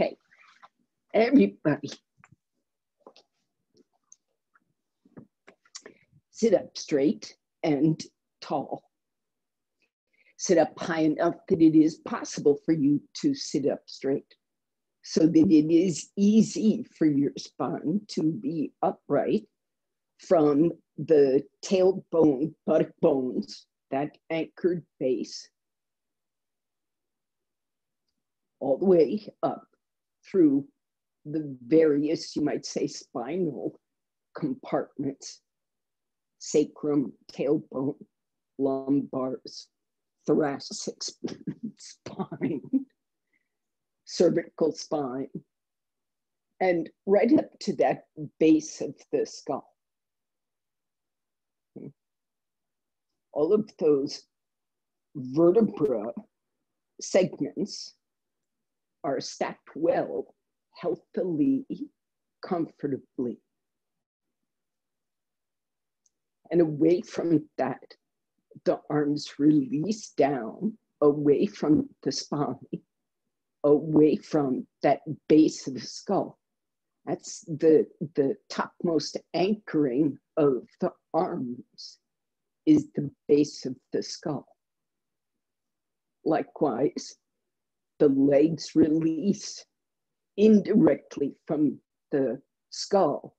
Okay, everybody, sit up straight and tall. Sit up high enough that it is possible for you to sit up straight, so that it is easy for your spine to be upright from the tailbone, buttock bones, that anchored base, all the way up through the various, you might say, spinal compartments: sacrum, tailbone, lumbars, thoracic spine, cervical spine, and right up to that base of the skull. All of those vertebra segments are stacked well, healthily, comfortably. And away from that, the arms release down, away from the spine, away from that base of the skull. That's the topmost anchoring of the arms, is the base of the skull. Likewise, the legs release indirectly from the skull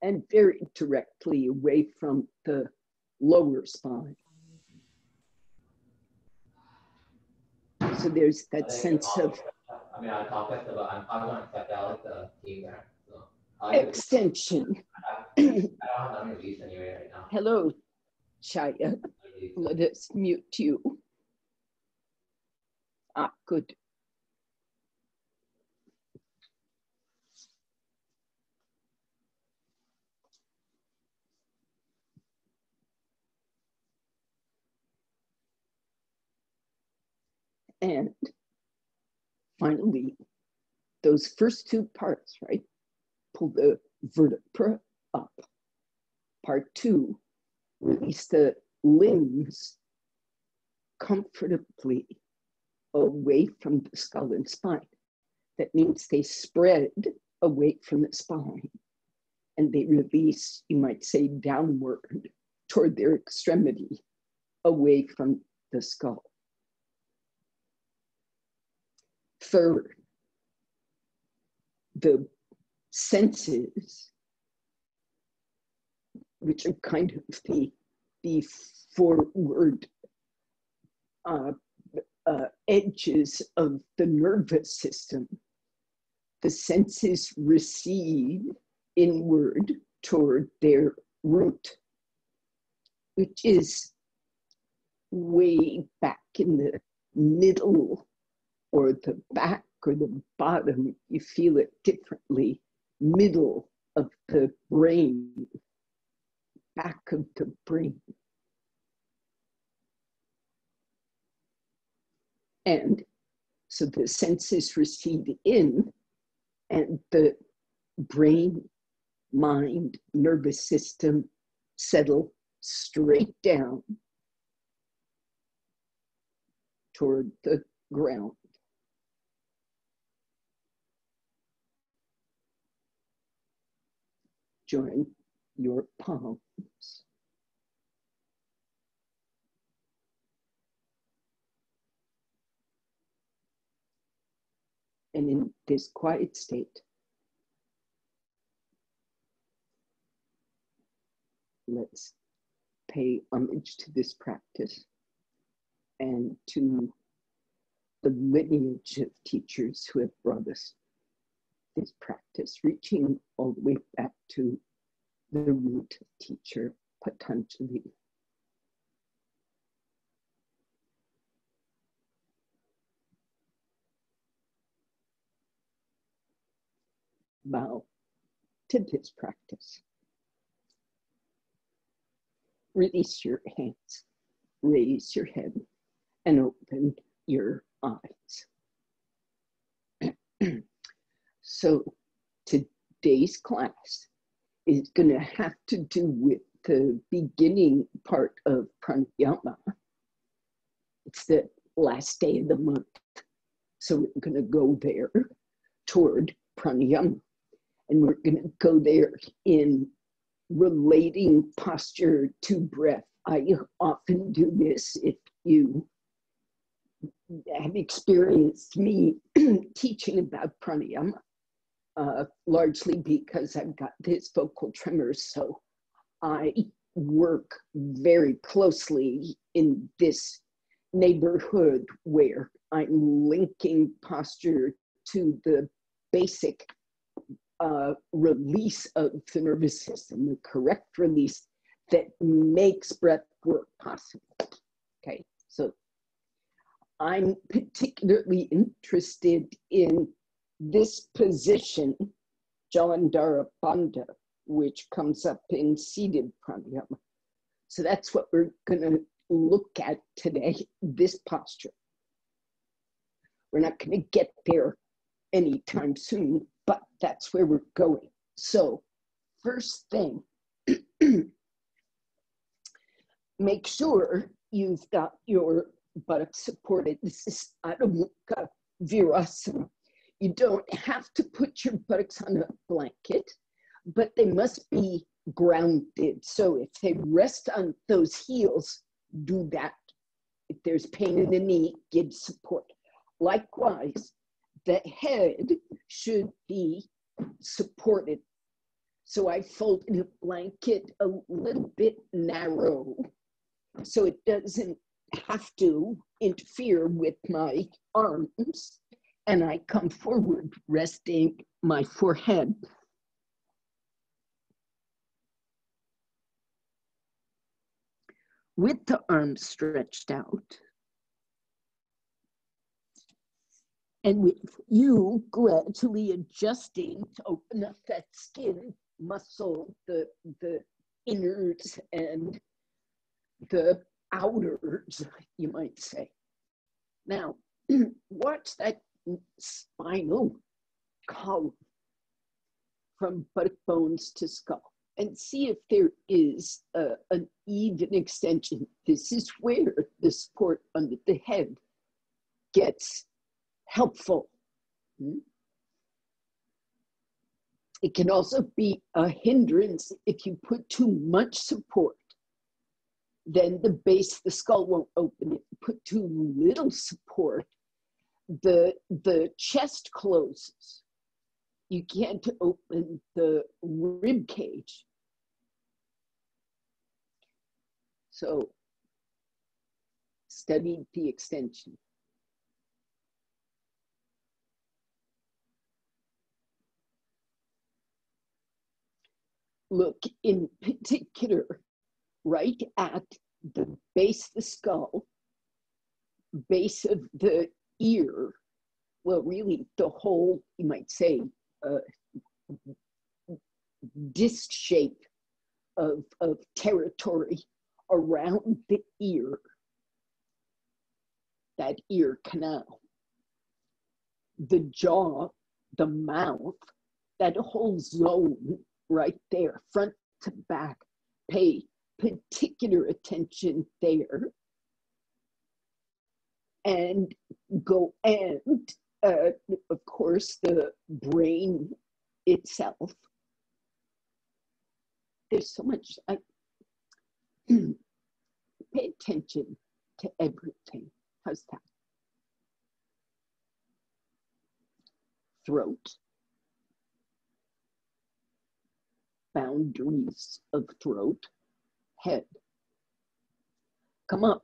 and very directly away from the lower spine. So there's that sense of extension. Hello, Shaya. Let us mute you. Ah, good. And finally, those first two parts, right? Pull the vertebra up. Part two, release the limbs comfortably away from the skull and spine. That means they spread away from the spine and they release, you might say, downward toward their extremity, away from the skull. Third, the senses, which are kind of the forward edges of the nervous system. The senses recede inward toward their root, which is way back in the middle or the back or the bottom. You feel it differently. Middle of the brain, back of the brain. And so the senses recede in, and the brain, mind, nervous system settle straight down toward the ground. Join your palms. And in this quiet state, let's pay homage to this practice and to the lineage of teachers who have brought us this practice, reaching all the way back to the root teacher, Patanjali. Bow to this practice. Release your hands, raise your head, and open your eyes. So today's class is going to have to do with the beginning part of pranayama. It's the last day of the month. So we're going to go there toward pranayama. And we're going to go there in relating posture to breath. I often do this. If you have experienced me teaching about pranayama, largely because I've got this vocal tremors, so I work very closely in this neighborhood where I'm linking posture to the basic release of the nervous system, the correct release that makes breath work possible. Okay, so I'm particularly interested in this position, Jalandhara Bandha, which comes up in seated pranayama. So that's what we're going to look at today, this posture. We're not going to get there anytime soon, but that's where we're going. So first thing, make sure you've got your buttocks supported. This is Adho Mukha Virasana. You don't have to put your buttocks on a blanket, but they must be grounded. So if they rest on those heels, do that. If there's pain in the knee, give support. Likewise, the head should be supported. So I folded a blanket a little bit narrow so it doesn't have to interfere with my arms. And I come forward, resting my forehead. With the arms stretched out. And with you gradually adjusting to open up that skin muscle, the innards and the outers, you might say. Now, watch that spinal column from buttock bones to skull and see if there is an even extension. This is where the support under the head gets helpful. It can also be a hindrance if you put too much support. Then the base of the skull won't open. If you put too little support, the chest closes. You can't open the rib cage. So study the extension. Look in particular right at the base of the skull, base of the ear, well, really the whole, you might say, disc shape of territory around the ear, that ear canal, the jaw, the mouth, that whole zone right there, front to back. Pay particular attention there. And go, and of course, the brain itself. There's so much, pay attention to everything. How's that? Throat. Boundaries of throat. Head. Come up.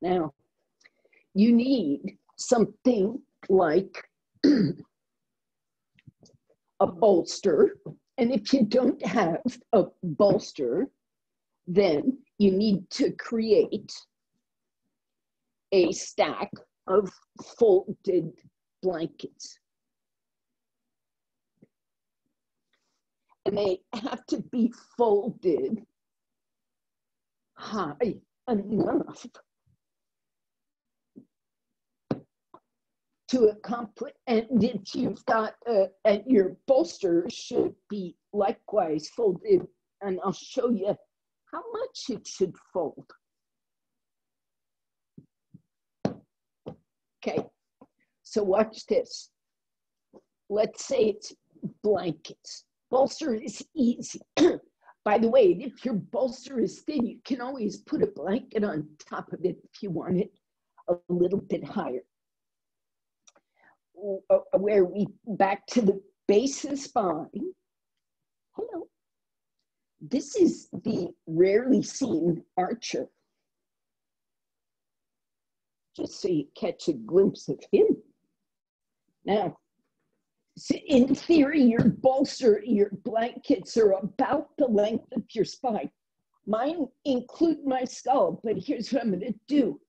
Now, you need something like a bolster. And if you don't have a bolster, then you need to create a stack of folded blankets. And they have to be folded high enough to accomplish, and if you've got, and your bolster should be likewise folded, and I'll show you how much it should fold. Okay, So watch this. Let's say it's blankets. Bolster is easy. By the way, if your bolster is thin, you can always put a blanket on top of it if you want it a little bit higher. Where we back to the base of the spine. Hello. This is the rarely seen archer. Just so you catch a glimpse of him. Now, so in theory, your bolster, your blankets are about the length of your spine. Mine include my skull, but here's what I'm going to do.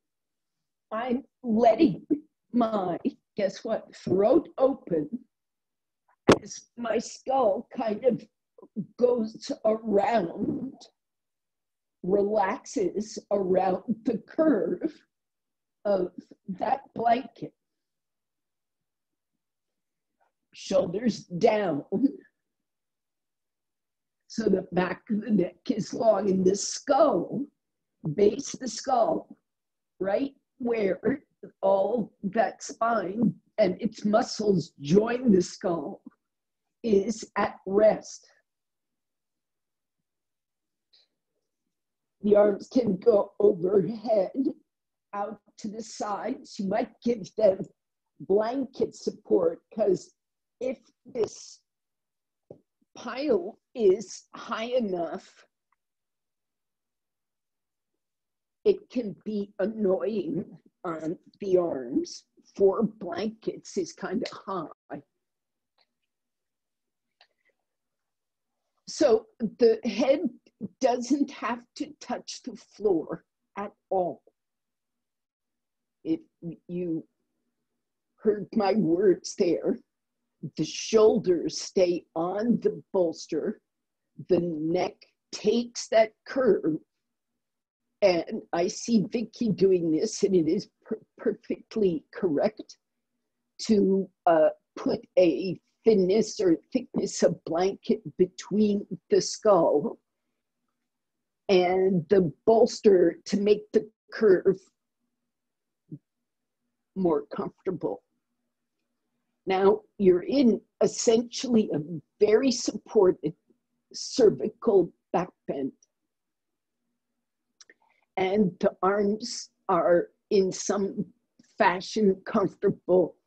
I'm letting my, guess what, throat open as my skull kind of goes around, relaxes around the curve of that blanket. Shoulders down. So the back of the neck is long, and the skull, base of the skull, right where all that spine and its muscles join the skull, is at rest. The arms can go overhead, out to the sides. You might give them blanket support, because if this pile is high enough, it can be annoying on the arms. 4 blankets is kind of high. So the head doesn't have to touch the floor at all. If you heard my words there, the shoulders stay on the bolster, the neck takes that curve, and I see Vicky doing this, and it is perfectly correct to put a thinness or thickness of blanket between the skull and the bolster to make the curve more comfortable. Now, you're in essentially a very supported cervical back bend. And the arms are in some fashion comfortable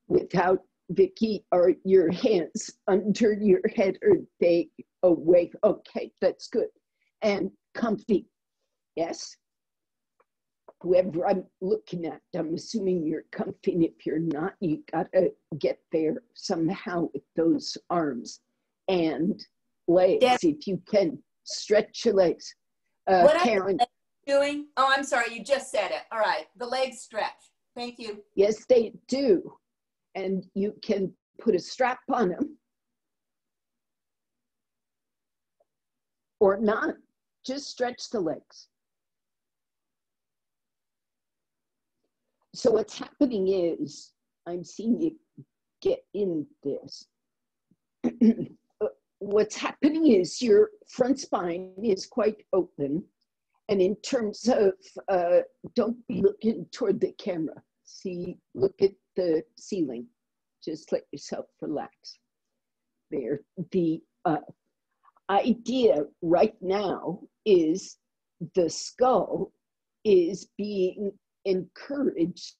without, Vicky, are your hands under your head, or they away? Okay, that's good. And comfy, yes? Whoever I'm looking at, I'm assuming you're comfy, and if you're not, you gotta get there somehow with those arms and legs. Yeah. If you can stretch your legs. What Karen. are you doing? Oh, I'm sorry, you just said it. All right, the legs stretch. Thank you. Yes, they do. And you can put a strap on them or not, just stretch the legs. So what's happening is, I'm seeing you get in this. What's happening is your front spine is quite open. And in terms of, don't be looking toward the camera. See, look at the ceiling. Just let yourself relax. There. The idea right now is the skull is being encouraged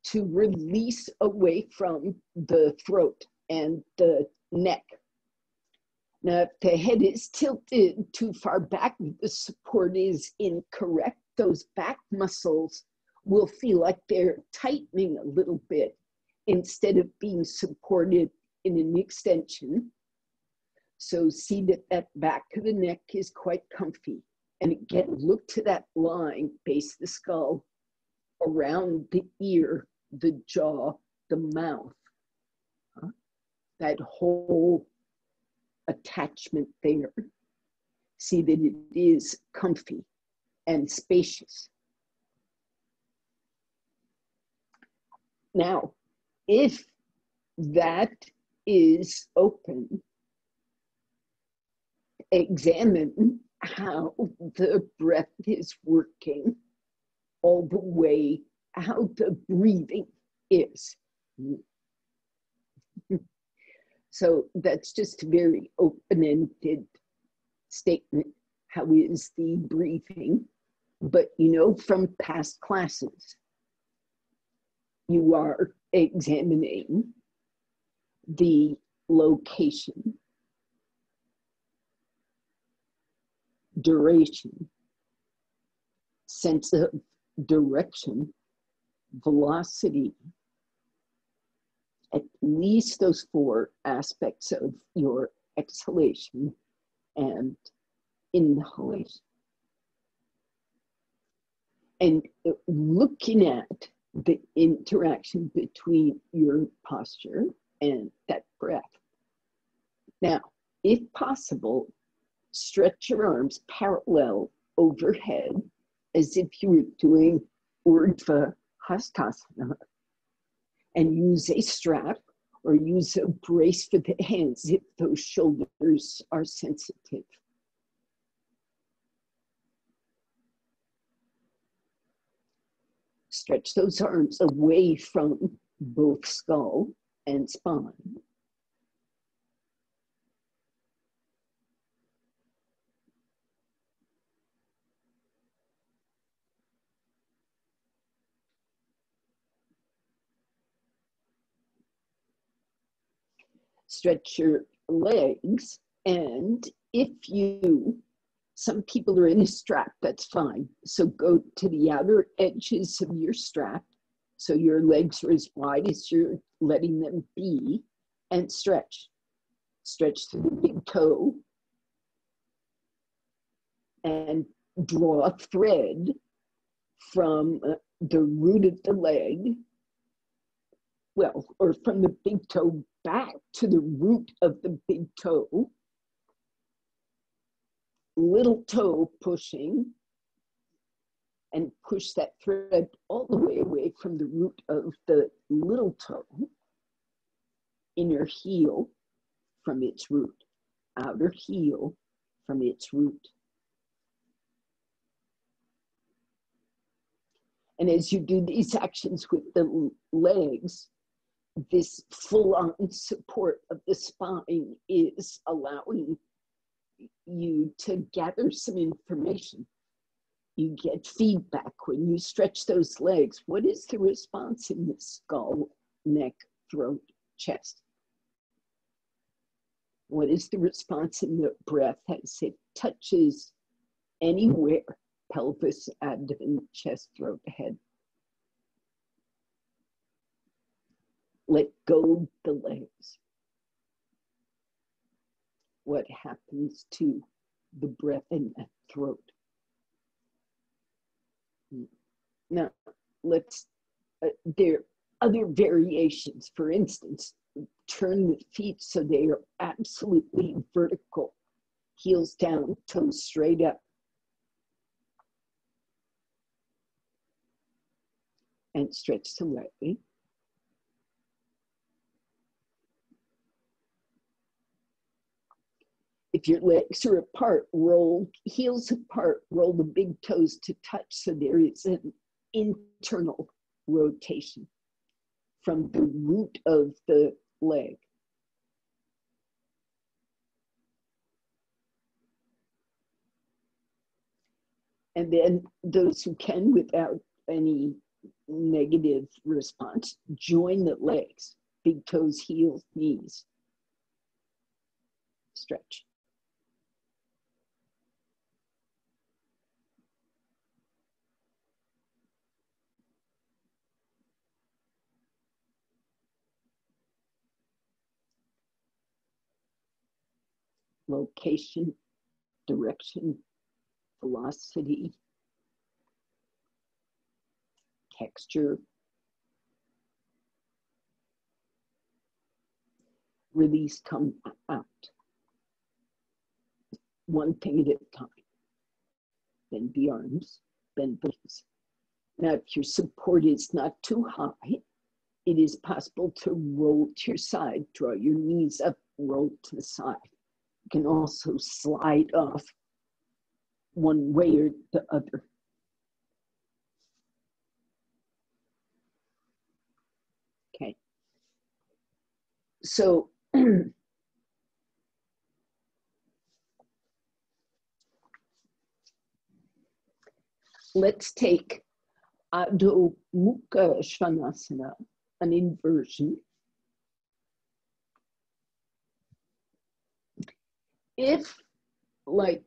to release away from the throat and the neck. Now, if the head is tilted too far back, the support is incorrect. Those back muscles will feel like they're tightening a little bit instead of being supported in an extension. So see that that back of the neck is quite comfy. And again, look to that line, base of the skull, around the ear, the jaw, the mouth. That whole attachment there. See that it is comfy and spacious. Now, if that is open, examine how the breath is working all the way, how the breathing is. So that's just a very open-ended statement. How is the breathing? But you know from past classes, you are examining the location, duration, sense of direction, velocity, at least those 4 aspects of your exhalation and inhalation. And looking at the interaction between your posture and that breath. Now, if possible, stretch your arms parallel overhead as if you were doing Urdhva Hastasana, and use a strap or use a brace for the hands if those shoulders are sensitive. Stretch those arms away from both skull and spine. Stretch your legs, and if you, some people are in a strap, that's fine. So go to the outer edges of your strap, so your legs are as wide as you're letting them be, and stretch. Stretch through the big toe, and draw a thread from the root of the leg, well, or from the big toe back to the root of the big toe, little toe pushing, and push that thread all the way away from the root of the little toe, inner heel from its root, outer heel from its root. And as you do these actions with the legs, this full-on support of the spine is allowing you to gather some information. You get feedback when you stretch those legs. What is the response in the skull, neck, throat, chest? What is the response in the breath as it touches anywhere? Pelvis, abdomen, chest, throat, head. Let go of the legs. What happens to the breath in the throat? Now, there are other variations. For instance, turn the feet so they are absolutely vertical. Heels down, toes straight up. And stretch slightly. If your legs are apart, roll heels apart, roll the big toes to touch so there is an internal rotation from the root of the leg. And then those who can, without any negative response, join the legs, big toes, heels, knees. Stretch. Location, direction, velocity, texture. Release, come out. One thing at a time. Bend the arms, bend the knees. Now, if your support is not too high, it is possible to roll to your side, draw your knees up, roll to the side. You can also slide off one way or the other. So let's take Adho Mukha Svanasana, an inversion. If like,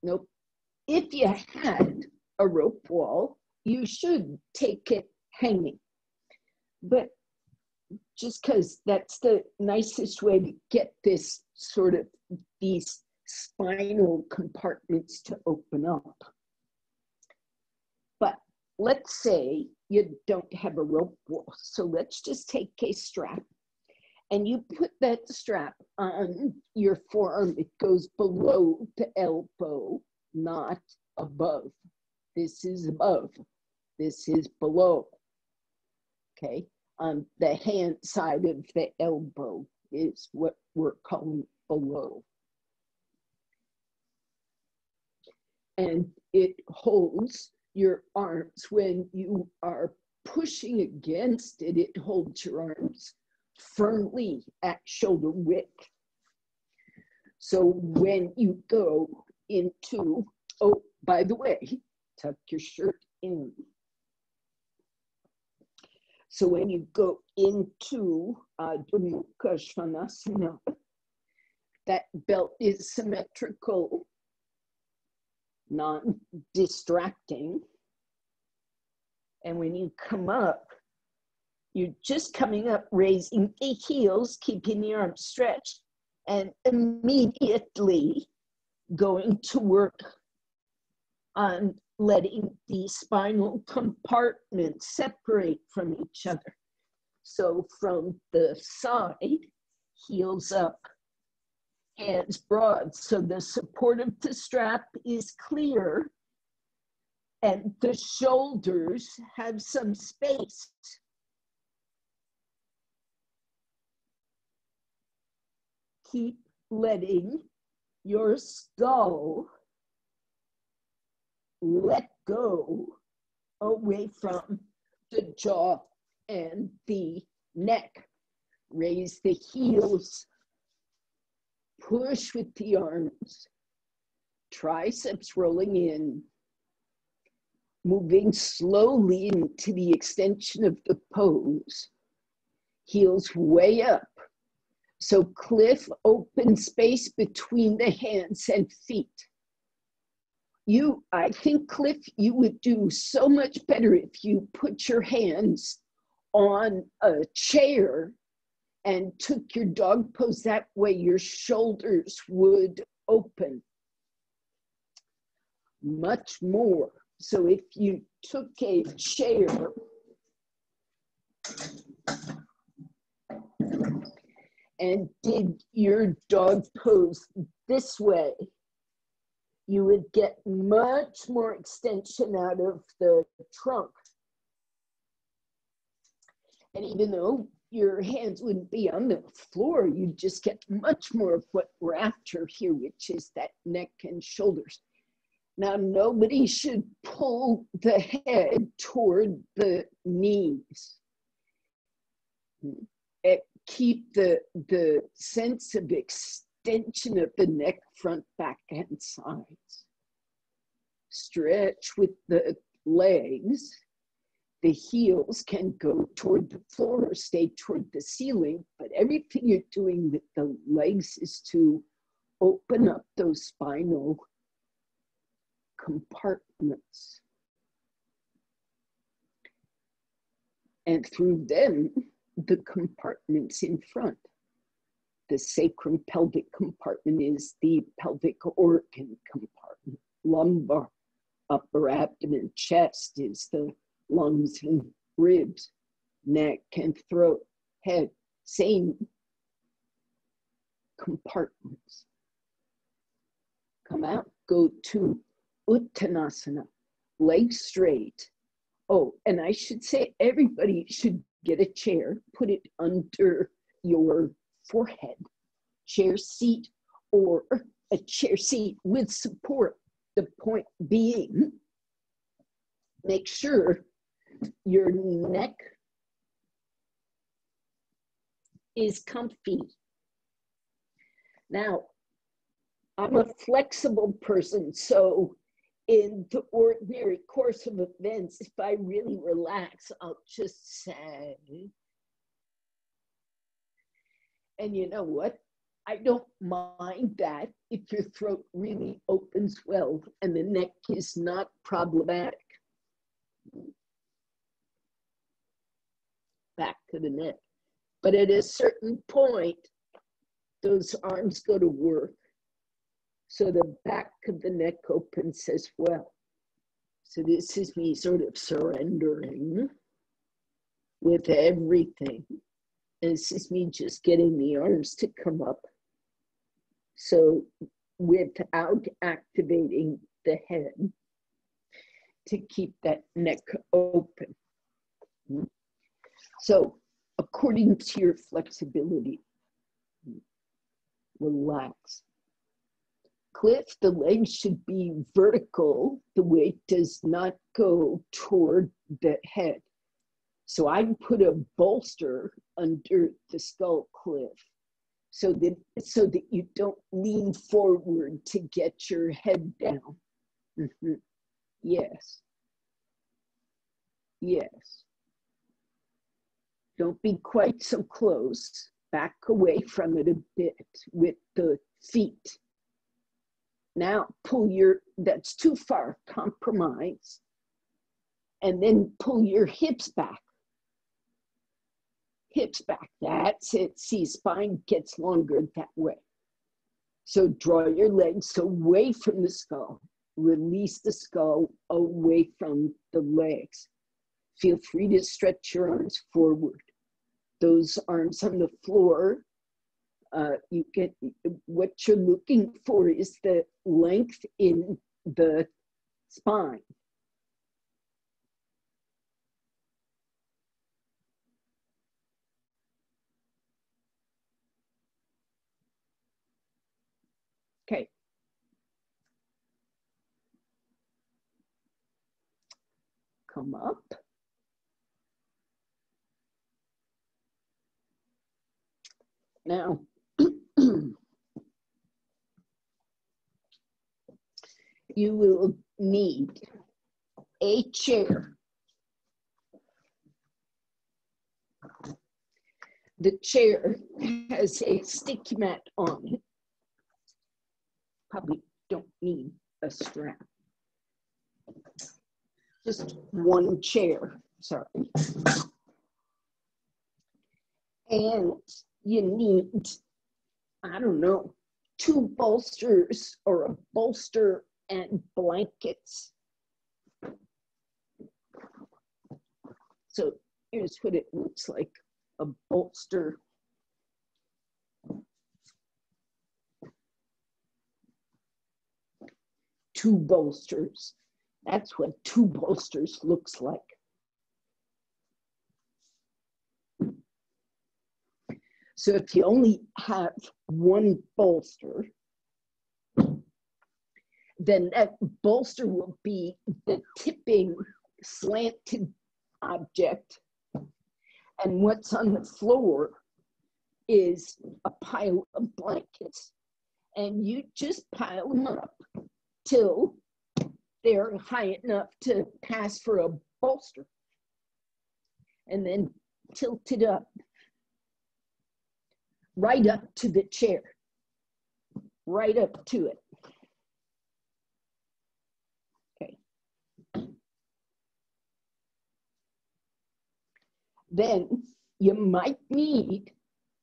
nope, if you had a rope wall, you should take it hanging. But just because that's the nicest way to get this sort of, these spinal compartments to open up. But let's say you don't have a rope wall. So let's just take a strap and you put that strap on your forearm. It goes below the elbow, not above. This is above, this is below, okay? On the hand side of the elbow is what we're calling below. And it holds your arms when you are pushing against it. It holds your arms firmly at shoulder width. So when you go into, oh, by the way, tuck your shirt in. So when you go into Adho Mukha Svanasana, that belt is symmetrical, non-distracting. And when you come up, you're just coming up, raising the heels, keeping the arms stretched, and immediately going to work on letting the spinal compartments separate from each other. So from the side, heels up, hands broad. So the support of the strap is clear and the shoulders have some space. Keep letting your skull let go away from the jaw and the neck. Raise the heels, push with the arms, triceps rolling in, moving slowly into the extension of the pose, heels way up. So cliff, open space between the hands and feet. I think, Cliff, you would do so much better if you put your hands on a chair and took your dog pose. That way your shoulders would open much more. So if you took a chair and did your dog pose this way, you would get much more extension out of the trunk. And even though your hands wouldn't be on the floor, you'd just get much more of what we're after here, which is that neck and shoulders. Now, nobody should pull the head toward the knees. Keep the sense of extension of the neck, front, back, and sides. Stretch with the legs. The heels can go toward the floor or stay toward the ceiling, but everything you're doing with the legs is to open up those spinal compartments. And through them, the compartments in front. The sacrum pelvic compartment is the pelvic organ compartment. Lumbar, upper abdomen, chest is the lungs and ribs, neck and throat, head, same compartments. Come out, go to Uttanasana, legs straight. Oh, and I should say everybody should get a chair, put it under your forehead, chair seat or a chair seat with support. The point being, make sure your neck is comfy. Now, I'm a flexible person, so in the ordinary course of events, if I really relax, I'll just say, and you know what? I don't mind that if your throat really opens well and the neck is not problematic. Back of the neck. But at a certain point, those arms go to work. So the back of the neck opens as well. So this is me sort of surrendering with everything. And this is me just getting the arms to come up. So without activating the head to keep that neck open. So according to your flexibility, relax. Cliff, the legs should be vertical. The weight does not go toward the head. So I put a bolster under the skull, Cliff, so that you don't lean forward to get your head down. Mm-hmm. Yes. Yes. Don't be quite so close. Back away from it a bit with the feet. Now pull that's too far, compromise. And then pull your hips back. Hips back, that's it. See, spine gets longer that way. So draw your legs away from the skull. Release the skull away from the legs. Feel free to stretch your arms forward. Those arms on the floor, you get what you're looking for is the length in the spine. Okay. Come up. Now, you will need a chair. The chair has a sticky mat on it. Probably don't need a strap. Just one chair, sorry. And you need, I don't know, 2 bolsters or a bolster and blankets. So here's what it looks like, a bolster. Two bolsters. That's what 2 bolsters looks like. So if you only have 1 bolster, then that bolster will be the tipping slanted object. And what's on the floor is a pile of blankets. And you just pile them up till they're high enough to pass for a bolster. And then tilt it up, right up to the chair, right up to it. Okay. Then you might need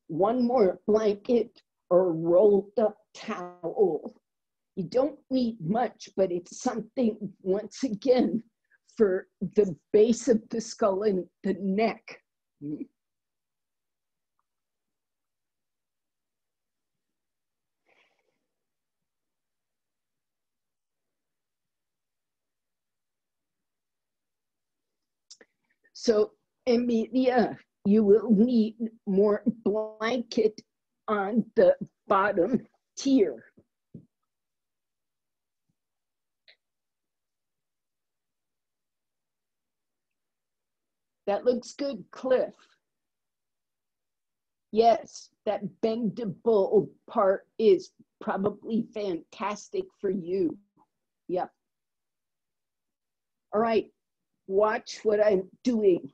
1 more blanket or rolled up towel. You don't need much, but it's something, once again, for the base of the skull and the neck. So, Emilia, you will need more blanket on the bottom tier. That looks good, Cliff. Yes, that bendable part is probably fantastic for you. Yep. All right, watch what I'm doing.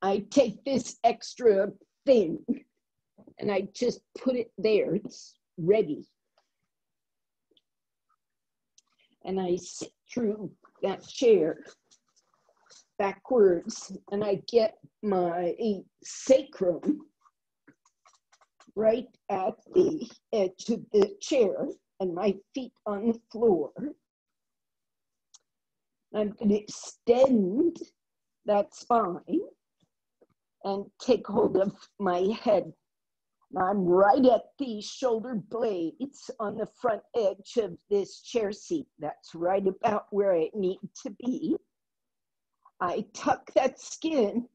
I take this extra thing and I just put it there. It's ready. And I sit through that chair backwards and I get my sacrum right at the edge of the chair and my feet on the floor. I'm going to extend that spine and take hold of my head. Now I'm right at the shoulder blades on the front edge of this chair seat. That's right about where I need to be. I tuck that skin,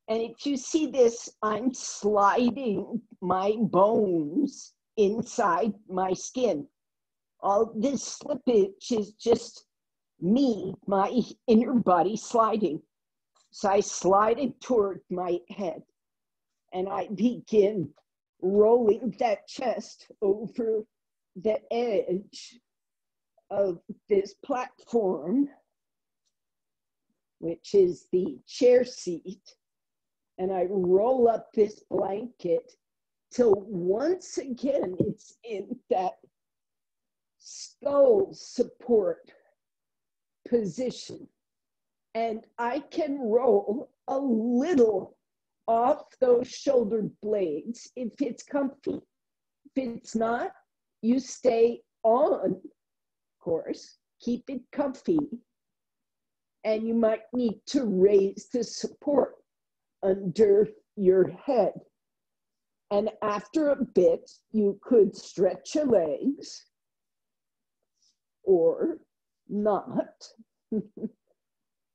and if you see this, I'm sliding my bones inside my skin. All this slippage is just me, my inner body sliding. So I slide it toward my head, and I begin rolling that chest over the edge of this platform, which is the chair seat, and I roll up this blanket till once again it's in that skull support position. And I can roll a little off those shoulder blades if it's comfy. If it's not, you stay on, of course, keep it comfy. And you might need to raise the support under your head. And after a bit, you could stretch your legs or not,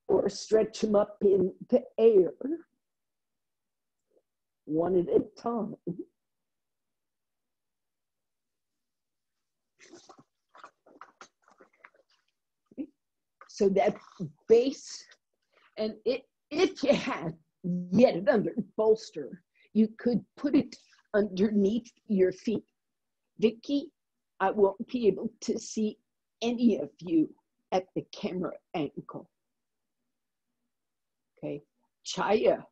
or stretch them up in the air, one at a time. So that base, and if you had yet another bolster, you could put it underneath your feet. Vicky, I won't be able to see any of you at the camera angle. Okay, Chaya,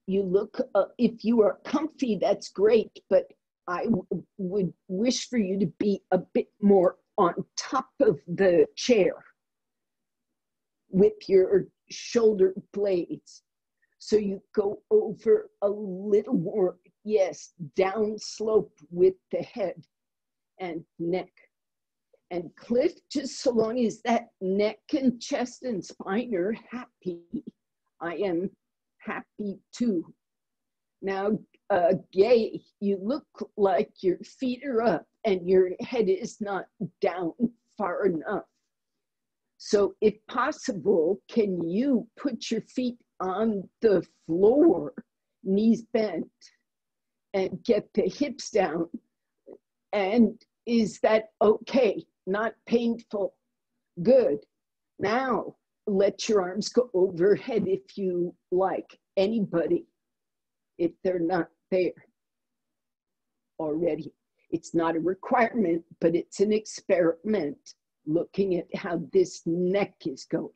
you look, if you are comfy, that's great, but I would wish for you to be a bit more on top of the chair with your shoulder blades. So you go over a little more, yes, down slope with the head and neck. And Cliff, just so long as that neck and chest and spine are happy, I am happy too. Now, Gay, you look like your feet are up and your head is not down far enough. So if possible, can you put your feet on the floor, knees bent, and get the hips down? And is that okay? Not painful? Good. Now, let your arms go overhead if you like. Anybody, if they're not there already. It's not a requirement, but it's an experiment looking at how this neck is going.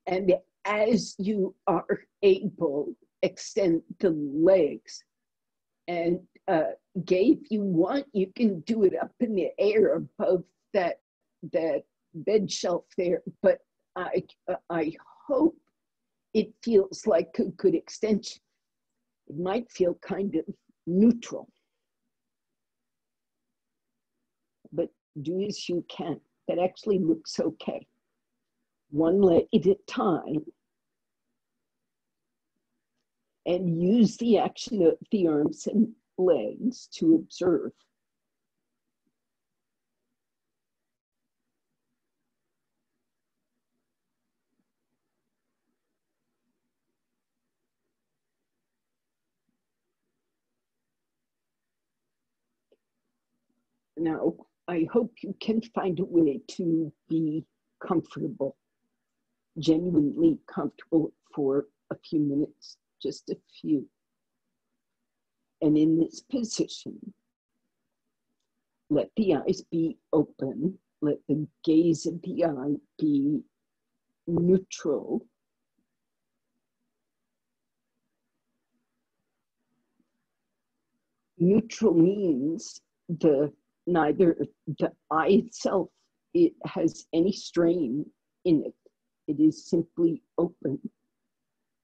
And as you are able, extend the legs. And Gabe, if you want, you can do it up in the air above that bed shelf there. But I hope it feels like a good extension. It might feel kind of neutral. But do as you can. That actually looks okay. One leg at a time. And use the action of the arms and legs to observe. Now, I hope you can find a way to be comfortable, genuinely comfortable for a few minutes, just a few. And in this position, let the eyes be open, let the gaze of the eye be neutral. Neutral means neither the eye itself, it has any strain in it. It is simply open,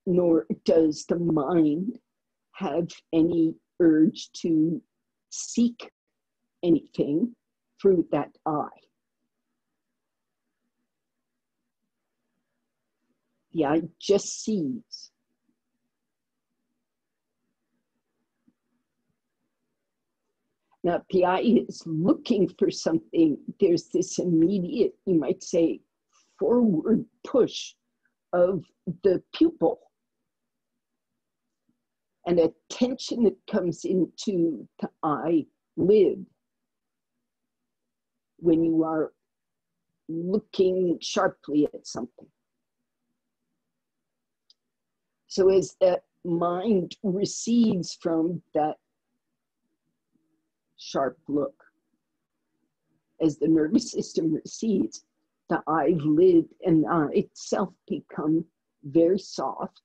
nor does the mind have any urge to seek anything through that eye. The eye just sees. Now, if the eye is looking for something, there's this immediate, you might say, forward push of the pupil. And a tension that comes into the eyelid when you are looking sharply at something. So as that mind recedes from that sharp look, as the nervous system recedes, the eyelid and the eye itself become very soft.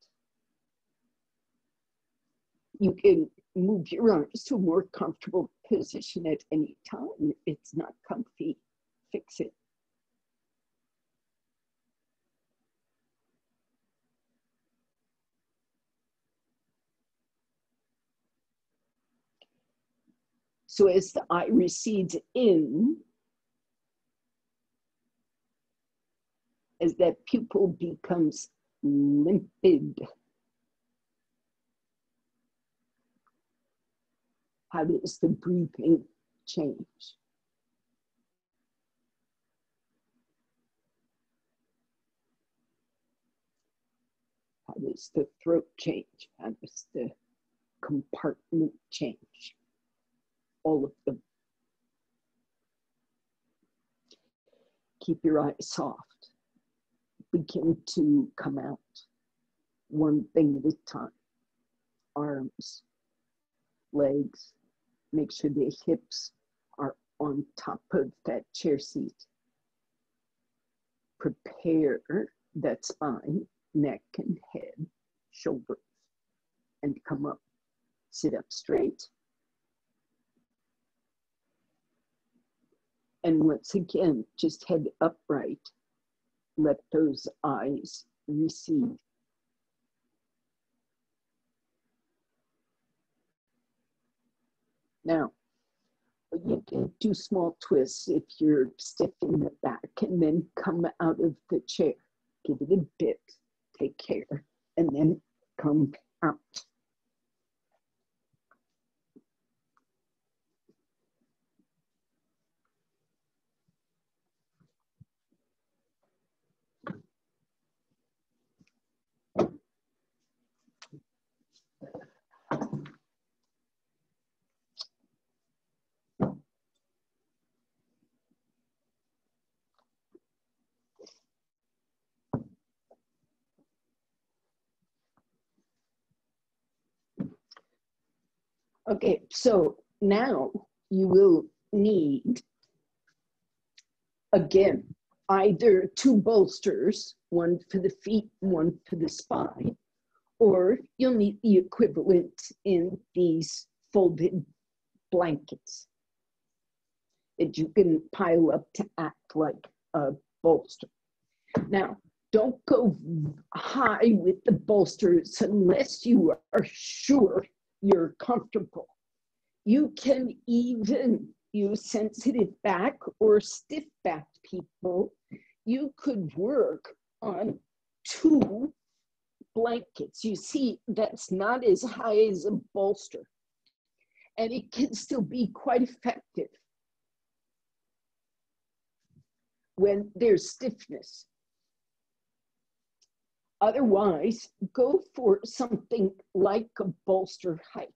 You can move your arms to a more comfortable position at any time. If it's not comfy, fix it. So as the eye recedes in, as that pupil becomes limpid, how does the breathing change? How does the throat change? How does the compartment change? All of them. Keep your eyes soft. Begin to come out one thing at a time. Arms, legs, make sure the hips are on top of that chair seat. Prepare that spine, neck and head, shoulders, and come up. Sit up straight. And once again, just head upright. Let those eyes recede. Now, you can do small twists if you're stiff in the back, and then come out of the chair. Give it a bit, take care, and then come out. Okay, so now you will need, again, either two bolsters, one for the feet, one for the spine, or you'll need the equivalent in these folded blankets that you can pile up to act like a bolster. Now, don't go high with the bolsters unless you are sure you're comfortable. You can even use sensitive back or stiff backed people. You could work on two blankets. You see, that's not as high as a bolster, and it can still be quite effective when there's stiffness. Otherwise, go for something like a bolster height.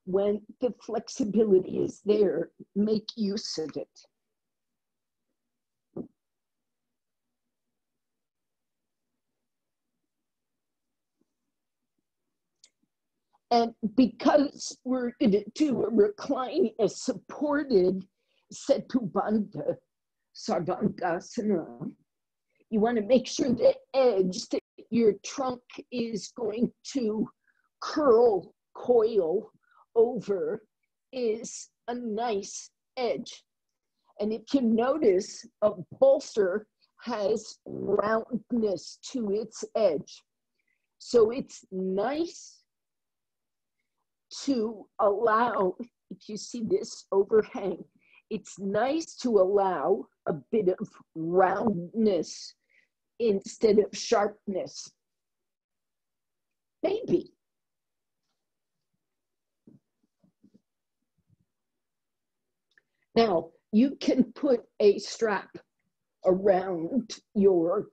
When the flexibility is there, make use of it. And because we're going to do a reclining, a supported Setu Bandha Sarvangasana, you want to make sure the edge that your trunk is going to coil over is a nice edge. And if you notice, a bolster has roundness to its edge. So it's nice to allow, if you see this overhang, it's nice to allow a bit of roundness instead of sharpness. Maybe. Now, you can put a strap around your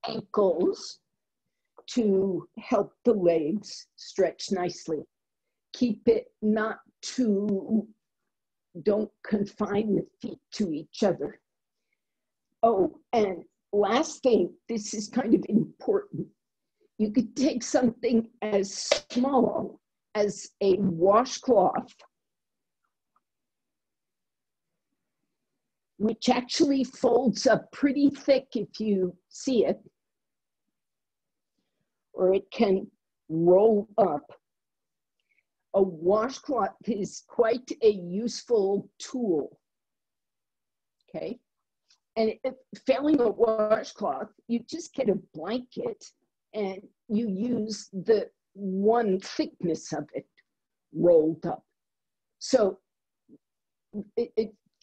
ankles to help the legs stretch nicely. Keep it not too, don't confine the feet to each other. Oh, and last thing, this is kind of important. You could take something as small as a washcloth, which actually folds up pretty thick if you see it, or it can roll up. A washcloth is quite a useful tool, okay? And if failing a washcloth, you just get a blanket and you use the one thickness of it rolled up. So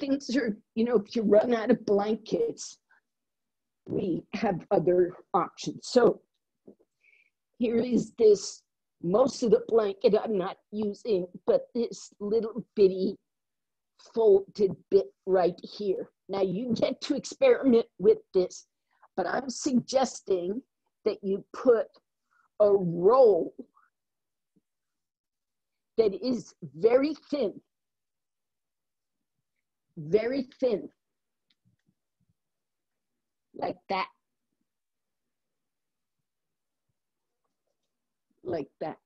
things are, you know, if you run out of blankets, we have other options. So here is this, most of the blanket I'm not using, but this little bitty folded bit right here. Now you get to experiment with this, but I'm suggesting that you put a roll that is very thin, like that. Like that,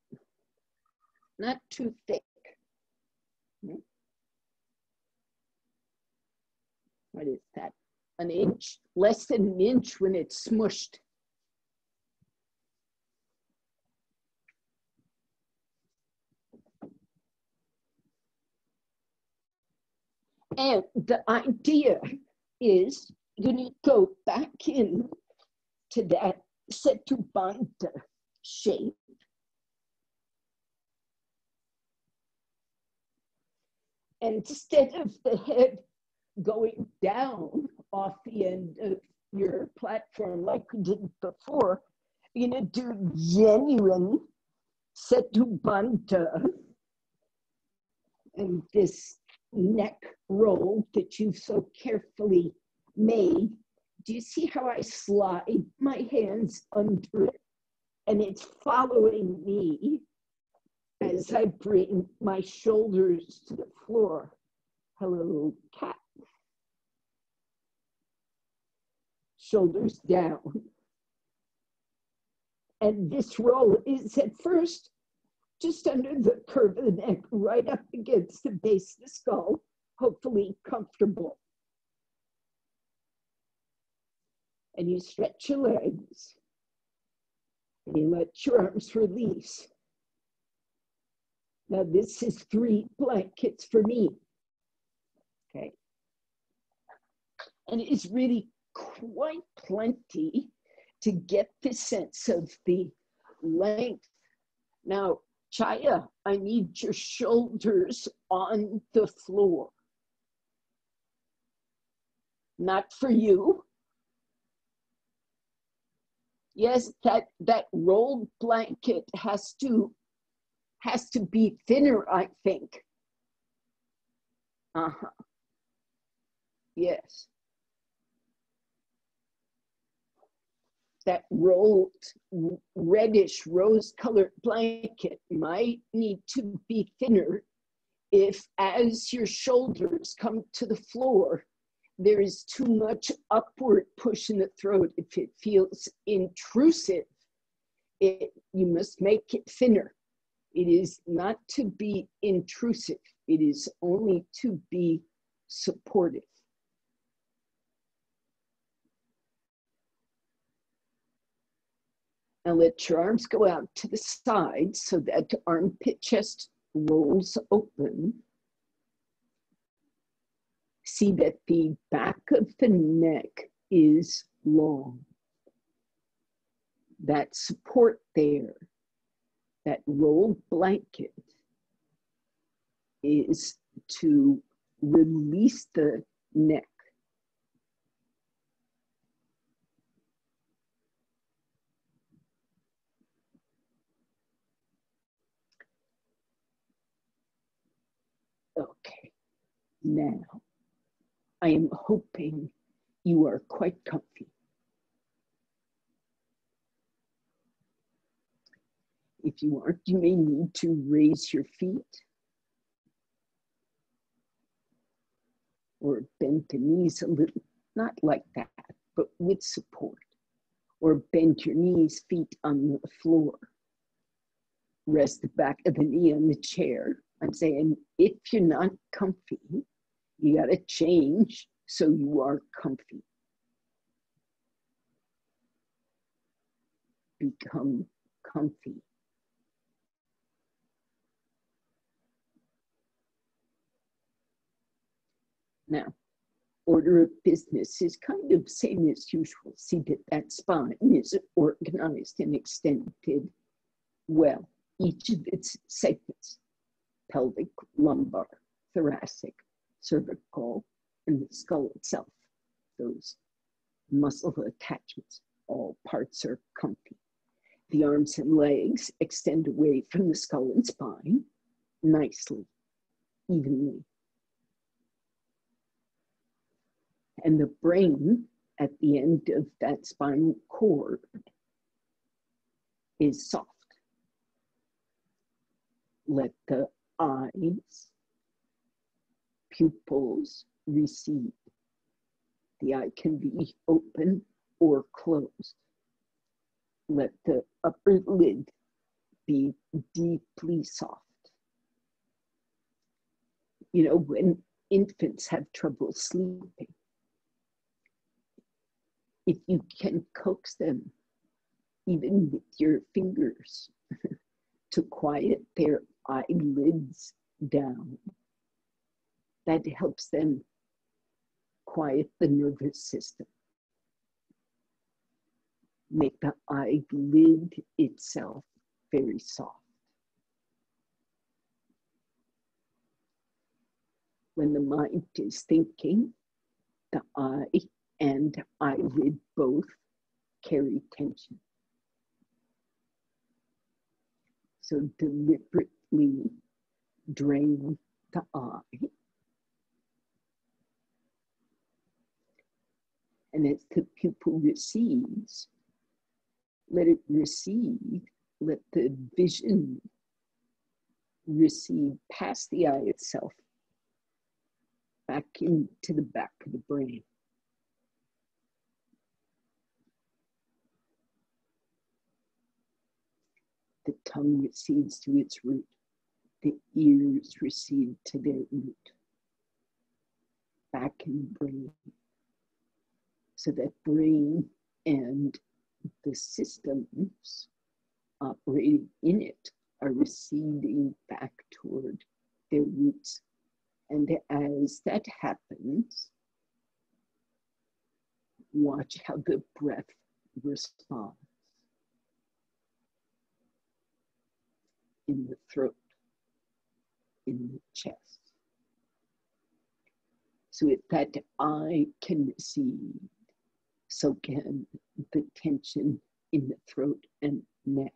not too thick. What is that? An inch, less than an inch when it's smushed. And the idea is you're going to go back in to that Setu Bandha shape. And instead of the head going down off the end of your platform like we did before, you're going to do genuine Setu Bandha and this neck roll that you've so carefully made. Do you see how I slide my hands under it? And it's following me as I bring my shoulders to the floor. Hello, cat. Shoulders down. And this roll is at first just under the curve of the neck, right up against the base of the skull, hopefully comfortable. And you stretch your legs, and you let your arms release. Now this is 3 blankets for me, okay? And it is really quite plenty to get the sense of the length. Now, Chaya, I need your shoulders on the floor. Not for you. Yes, that rolled blanket has to be thinner, I think. Yes. That rolled reddish rose-colored blanket might need to be thinner if, as your shoulders come to the floor, there is too much upward push in the throat. If it feels intrusive, you must make it thinner. It is not to be intrusive. It is only to be supportive. Now let your arms go out to the side so that armpit chest rolls open. See that the back of the neck is long. That support there, that rolled blanket, is to release the neck. Okay, now I am hoping you are quite comfy. If you aren't, you may need to raise your feet or bend the knees a little, not like that, but with support. Or bend your knees, feet on the floor. Rest the back of the knee on the chair. I'm saying if you're not comfy, you gotta change so you are comfy. Become comfy. Now, order of business is kind of same as usual. See that that spine is organized and extended well. Each of its segments, pelvic, lumbar, thoracic, cervical, and the skull itself, those muscle attachments, all parts are comfy. The arms and legs extend away from the skull and spine nicely, evenly. And the brain at the end of that spinal cord is soft. Let the eyes, pupils recede. The eye can be open or closed. Let the upper lid be deeply soft. You know, when infants have trouble sleeping, if you can coax them, even with your fingers, to quiet their eyelids down, that helps them quiet the nervous system. Make the eyelid itself very soft. When the mind is thinking, the eye and eyelid both carry tension. So deliberately drain the eye. And as the pupil recedes, let it recede, let the vision recede past the eye itself, back into the back of the brain. The tongue recedes to its root. The ears recede to their root. Back in the brain. So that brain and the systems operating in it are receding back toward their roots. And as that happens, watch how the breath responds. In the throat, in the chest. So if that eye can recede, so can the tension in the throat and neck.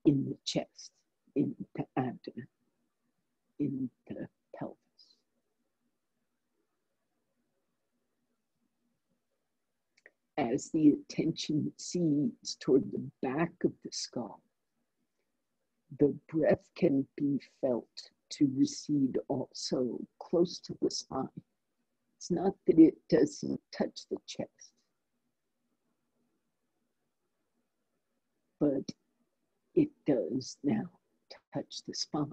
In the chest, in the abdomen, in the pelvis. As the attention recedes toward the back of the skull, the breath can be felt to recede also close to the spine. It's not that it doesn't touch the chest. but it does now touch the spine.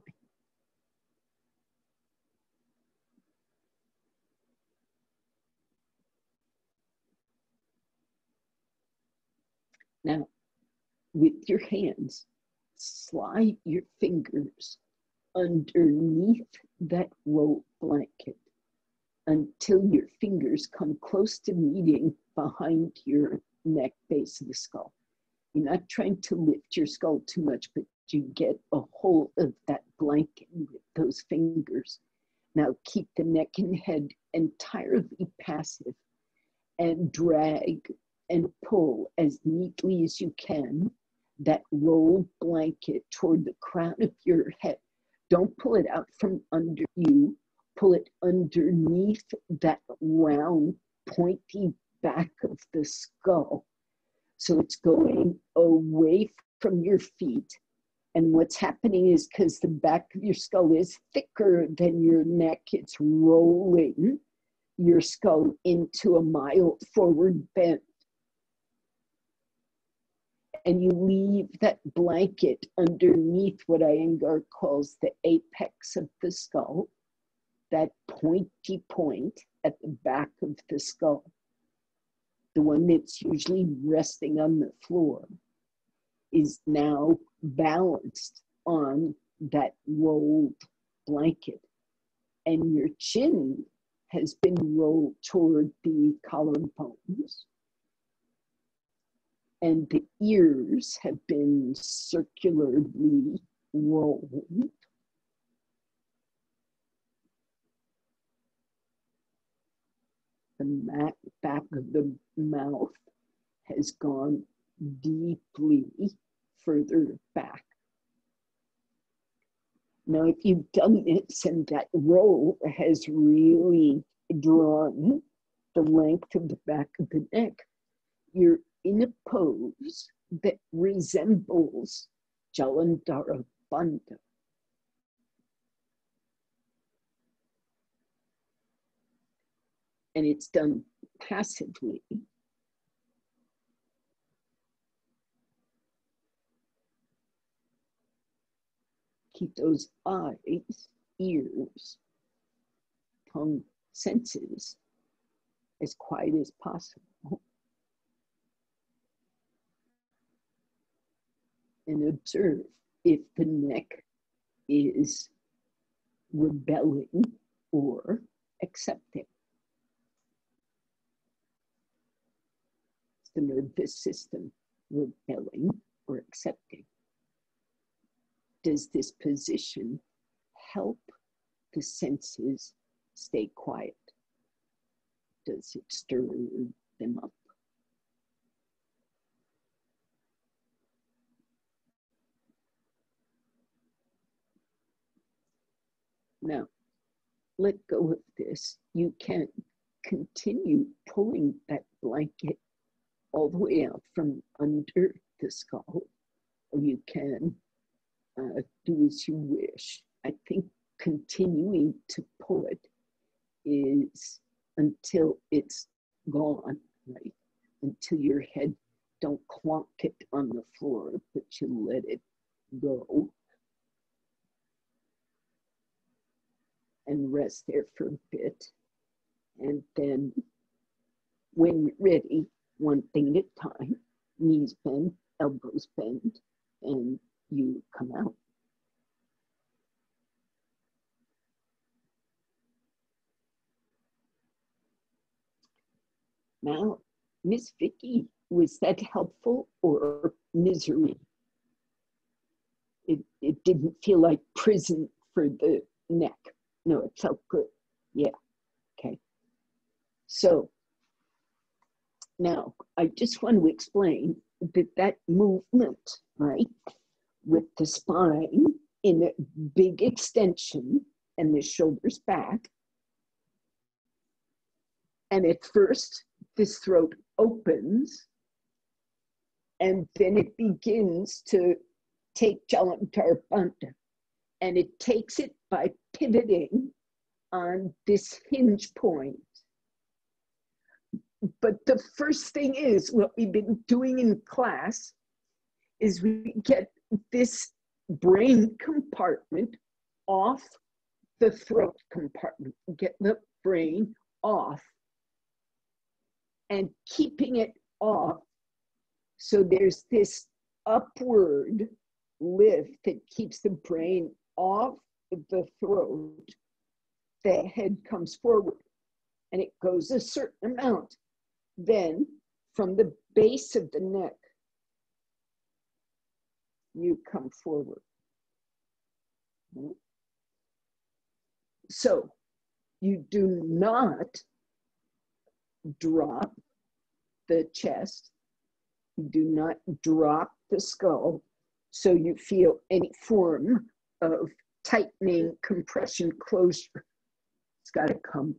Now, with your hands, slide your fingers underneath that roll blanket until your fingers come close to meeting behind your neck, base of the skull. You're not trying to lift your skull too much, but you get a hold of that blanket with those fingers. Now keep the neck and head entirely passive and drag and pull as neatly as you can that rolled blanket toward the crown of your head. Don't pull it out from under you. Pull it underneath that round, pointy back of the skull. So it's going away from your feet. And what's happening is because the back of your skull is thicker than your neck, it's rolling your skull into a mild forward bend. And you leave that blanket underneath what Iyengar calls the apex of the skull, that pointy point at the back of the skull, the one that's usually resting on the floor, is now balanced on that rolled blanket. And your chin has been rolled toward the collarbones. And the ears have been circularly rolled. The back of the mouth has gone deeply further back. Now, if you've done this and that roll has really drawn the length of the back of the neck, you're in a pose that resembles Jalandhara Bandha. And it's done passively. Keep those eyes, ears, tongue, senses as quiet as possible. And observe if the neck is rebelling or accepting. It's the nervous system rebelling or accepting. Does this position help the senses stay quiet? Does it stir them up? Now, let go of this. You can continue pulling that blanket all the way out from under the skull, or you can do as you wish. I think continuing to pull it is until it's gone, right? Until your head don't clonk it on the floor, but you let it go. And rest there for a bit. And then when you're ready, one thing at a time, knees bend, elbows bend, and you come out. Now, Miss Vicky, was that helpful or misery? It didn't feel like prison for the neck. No, it felt good. Yeah, okay. So now I just want to explain that movement, right, with the spine in a big extension and the shoulders back. And at first, this throat opens and then it begins to take Jalandhara Bandha. And it takes it by pivoting on this hinge point. But the first thing is what we've been doing in class is we get this brain compartment off the throat compartment, get the brain off and keeping it off. So there's this upward lift that keeps the brain off the throat. The head comes forward and it goes a certain amount. Then from the base of the neck, you come forward. So you do not drop the chest. You do not drop the skull. So you feel any form of tightening, compression, closure. It's got to come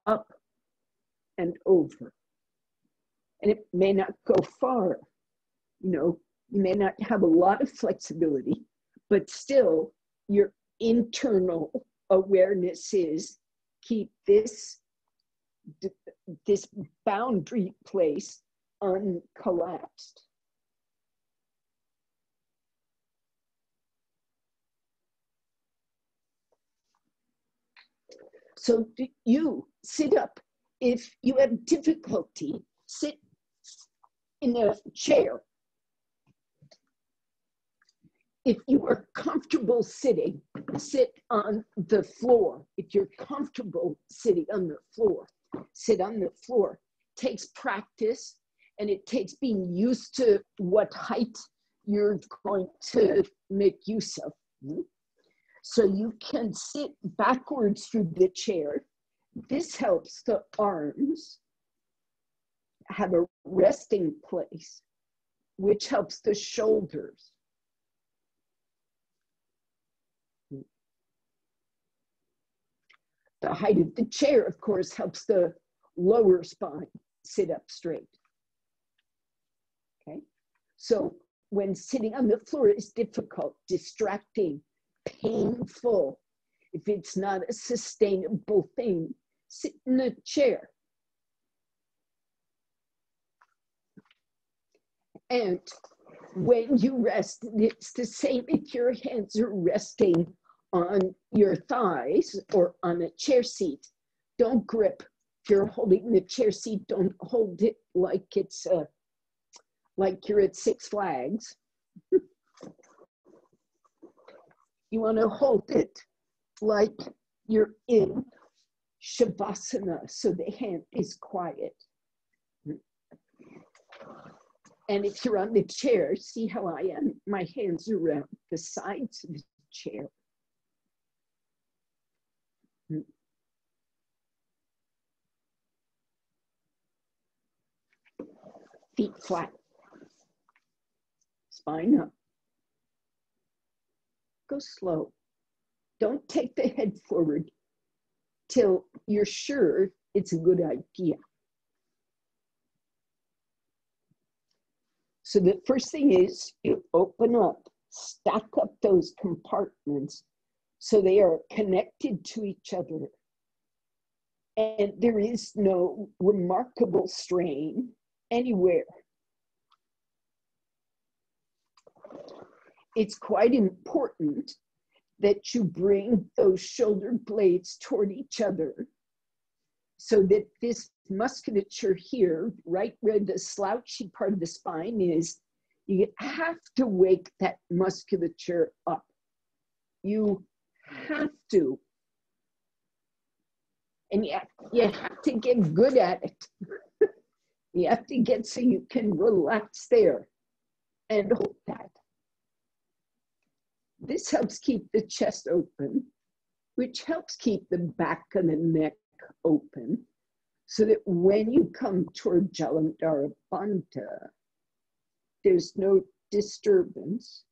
up and over. And it may not go far. You know, you may not have a lot of flexibility, but still your internal awareness is keep this boundary place uncollapsed. So you sit up. If you have difficulty, sit in a chair. If you are comfortable sitting, sit on the floor. If you're comfortable sitting on the floor, sit on the floor. It takes practice and it takes being used to what height you're going to make use of. So you can sit backwards through the chair. This helps the arms have a resting place, which helps the shoulders. The height of the chair, of course, helps the lower spine sit up straight. Okay, so when sitting on the floor is difficult, distracting, painful, if it's not a sustainable thing, sit in a chair. And when you rest, it's the same if your hands are resting on your thighs or on a chair seat. Don't grip. If you're holding the chair seat, don't hold it like it's like you're at Six Flags. You want to hold it like you're in Shavasana, so the hand is quiet. And if you're on the chair, see how I am? My hands are around the sides of the chair. Feet flat. Spine up. Go slow. Don't take the head forward till you're sure it's a good idea. So the first thing is you open up, stack up those compartments so they are connected to each other. And there is no remarkable strain anywhere. It's quite important that you bring those shoulder blades toward each other so that this musculature here, right where the slouchy part of the spine is, you have to wake that musculature up. You have to. And you have to get good at it. You have to get so you can relax there and hold that. This helps keep the chest open, which helps keep the back of the neck open, so that when you come toward Jalandhara Bandha, there's no disturbance.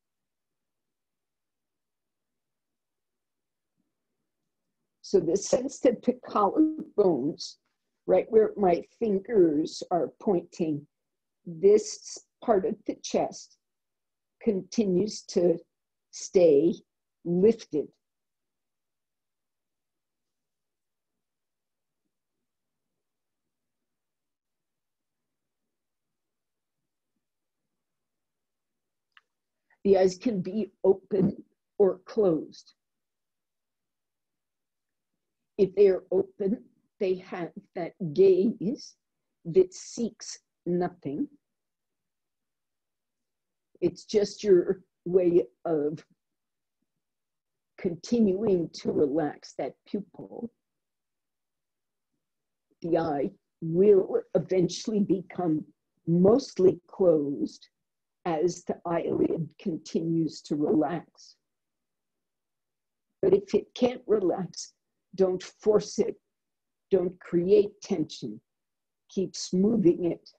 So the sensitive to collarbones, right where my fingers are pointing, this part of the chest continues to stay lifted. The eyes can be open or closed. If they are open, they have that gaze that seeks nothing. It's just your way of continuing to relax that pupil. The eye will eventually become mostly closed as the eyelid continues to relax. But if it can't relax, don't force it. Don't create tension. Keep smoothing it.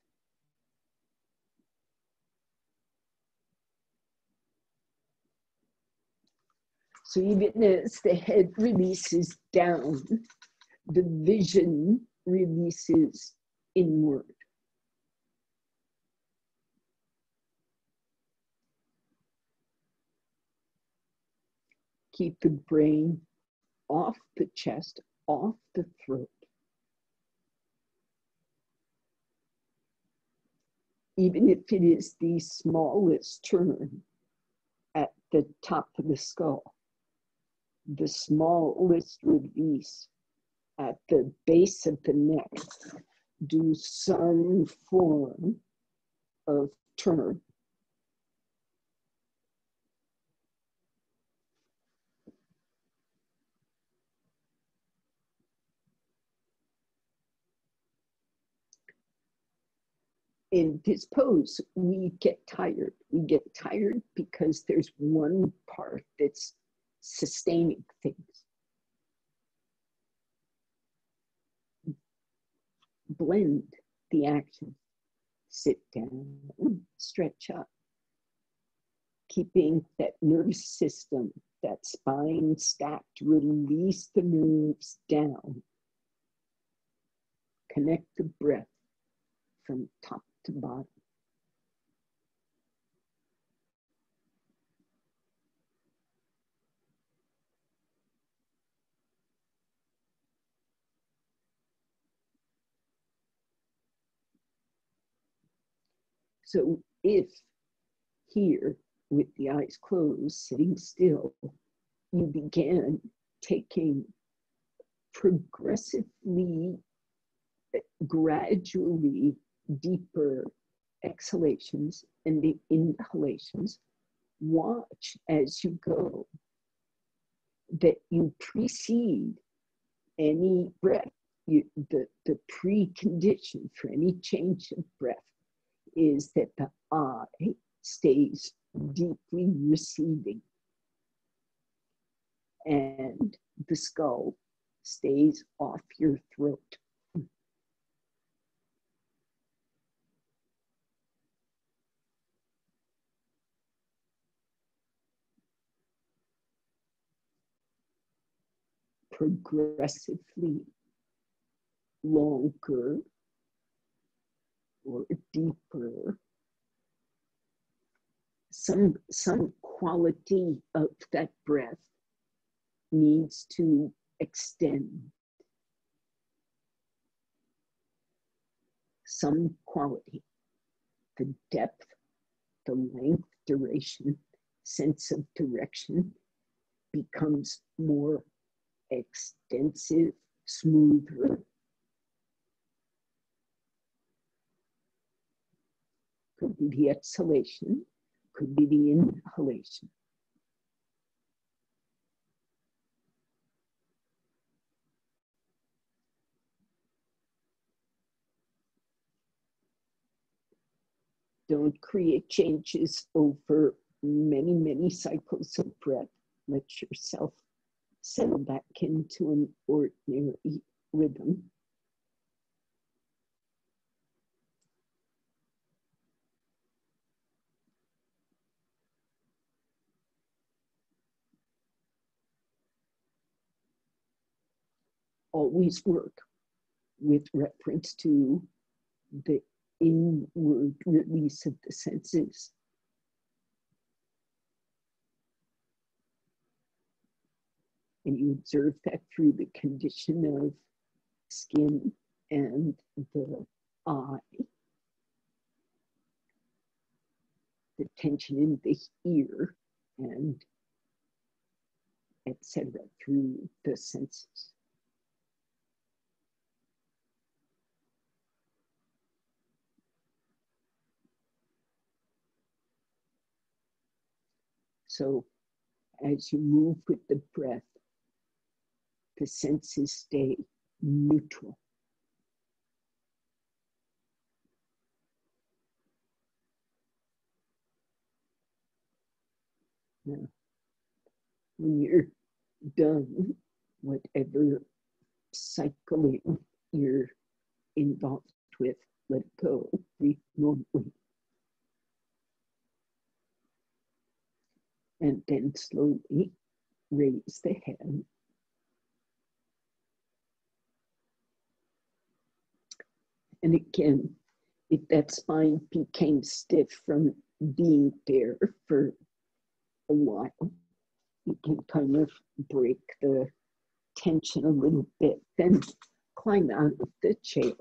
So even as the head releases down, the vision releases inward. Keep the brain off the chest, off the throat. Even if it is the smallest turn at the top of the skull, the smallest release at the base of the neck, do some form of turn. In this pose, we get tired. We get tired because there's one part that's sustaining things. Blend the action. Sit down, stretch up. Keeping that nervous system, that spine stacked, release the nerves down. Connect the breath from top to bottom. So if here, with the eyes closed, sitting still, you began taking progressively, gradually deeper exhalations and the inhalations, watch as you go that you precede any breath. The precondition for any change of breath is that the eye stays deeply receding and the skull stays off your throat. Progressively longer or deeper. Some quality of that breath needs to extend. Some quality, the depth, the length, duration, sense of direction becomes more extensive, smoother. Could be the exhalation, could be the inhalation. Don't create changes over many, many cycles of breath. Let yourself settle back into an ordinary rhythm. Always work with reference to the inward release of the senses. And you observe that through the condition of skin and the eye. the tension in the ear, and etc. through the senses. So as you move with the breath, the senses stay neutral. Now, when you're done, whatever cycling you're involved with, let it go, breathe normally. And then slowly raise the head. And again, if that spine became stiff from being there for a while, you can kind of break the tension a little bit, then climb out of the chair.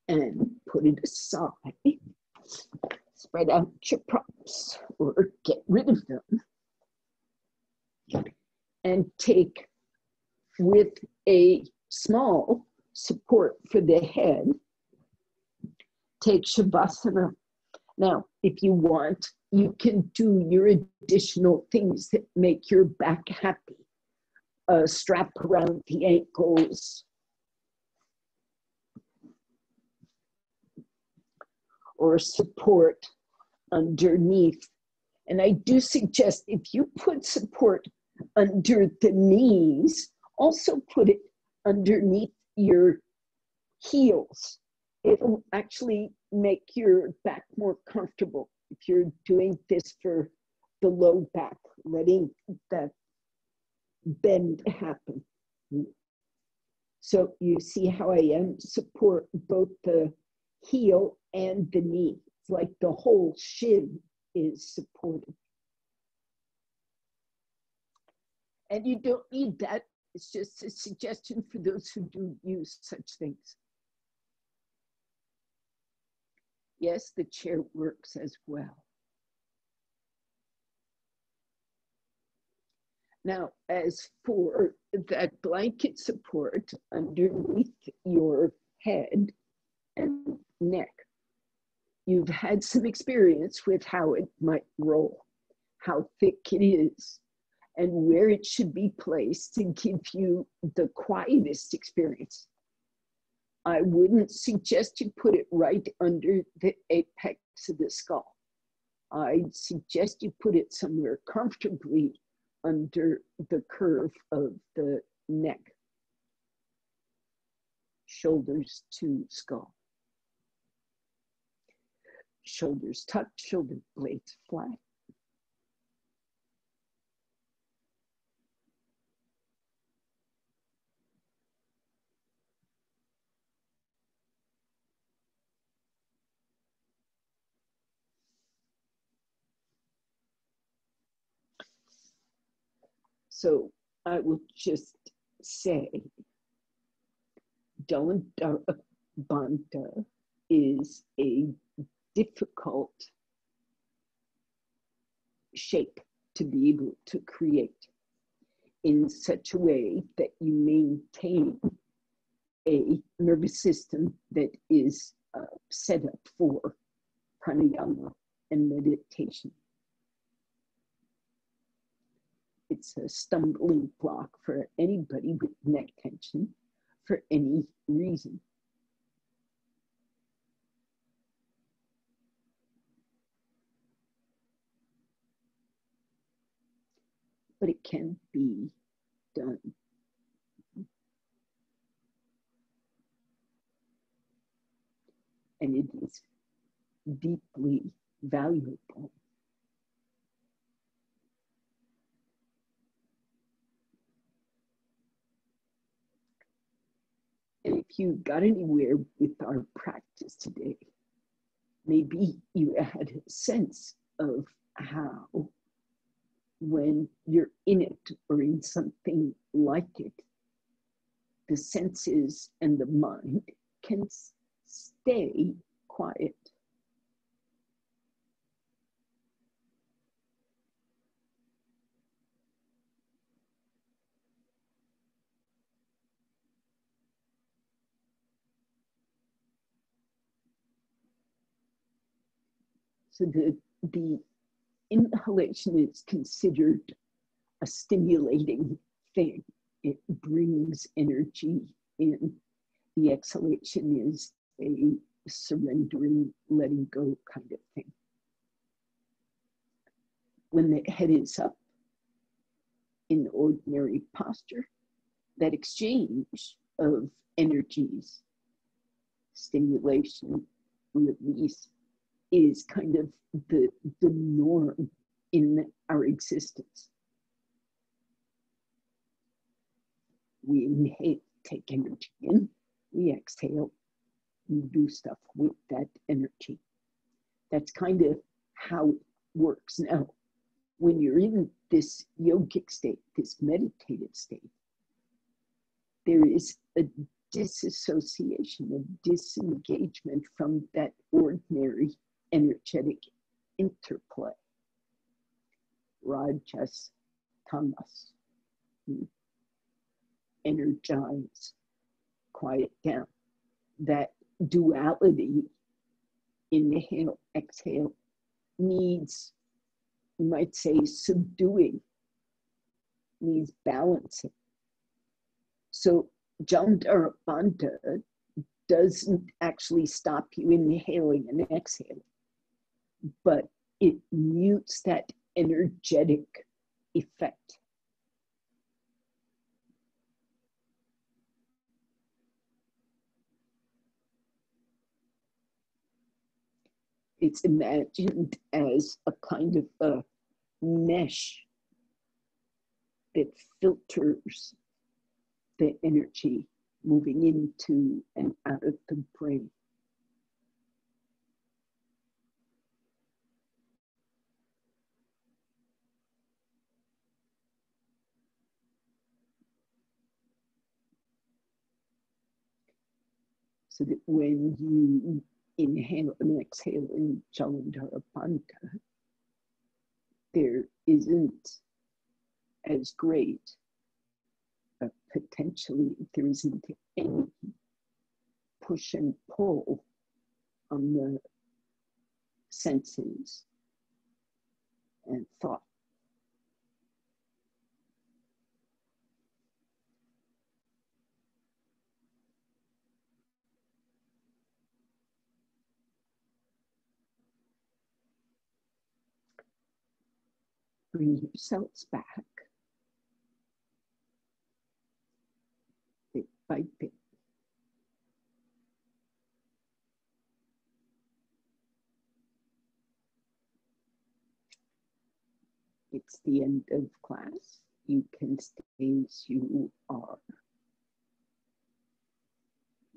And put it aside. Spread out your props or get rid of them. And take, with a small support for the head, take Shavasana. Now, if you want, you can do your additional things that make your back happy. A strap around the ankles, or support underneath. And I do suggest if you put support under the knees, also put it underneath your heels. It'll actually make your back more comfortable if you're doing this for the low back, letting that bend happen. So you see how I support both the heel and the knee. It's like the whole shin is supported. And you don't need that. It's just a suggestion for those who do use such things. Yes, the chair works as well. Now, as for that blanket support underneath your head and neck, you've had some experience with how it might roll, how thick it is, and where it should be placed to give you the quietest experience. I wouldn't suggest you put it right under the apex of the skull. I'd suggest you put it somewhere comfortably under the curve of the neck, shoulders to skull. Shoulders tucked, shoulder blades flat. So I will just say, Bandha is a difficult shape to be able to create in such a way that you maintain a nervous system that is set up for pranayama and meditation. It's a stumbling block for anybody with neck tension for any reason. But it can be done. And it is deeply valuable. And if you got anywhere with our practice today, maybe you had a sense of how, when you're in it or in something like it, the senses and the mind can stay quiet. So the inhalation is considered a stimulating thing. It brings energy in. The exhalation is a surrendering, letting go kind of thing. When the head is up in ordinary posture, that exchange of energies, stimulation, release, is kind of the norm in our existence. We inhale, take energy in, we exhale, we do stuff with that energy. That's kind of how it works. Now, when you're in this yogic state, this meditative state, there is a disassociation, a disengagement from that ordinary energetic interplay. Rajas, tamas, energize, quiet down. That duality, inhale, exhale, needs, you might say, subduing, needs balancing. So Jandarabandha doesn't actually stop you inhaling and exhaling, but it mutes that energetic effect. It's imagined as a kind of a mesh that filters the energy moving into and out of the brain. So that when you inhale and exhale in Jalandharabandha, there isn't as great, potentially there isn't any push and pull on the senses and thought. Bring yourselves back, bit by bit. It's the end of class. You can stay as you are.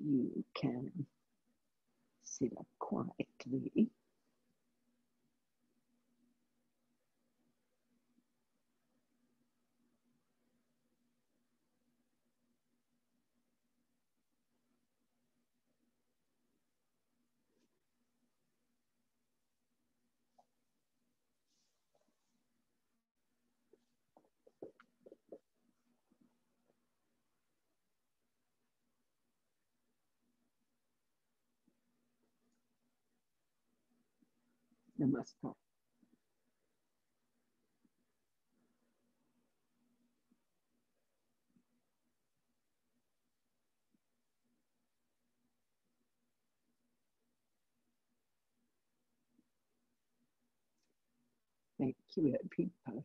You can sit up quietly. Namaste. Thank you, everybody.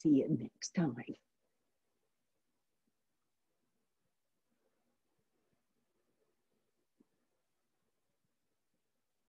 See you next time.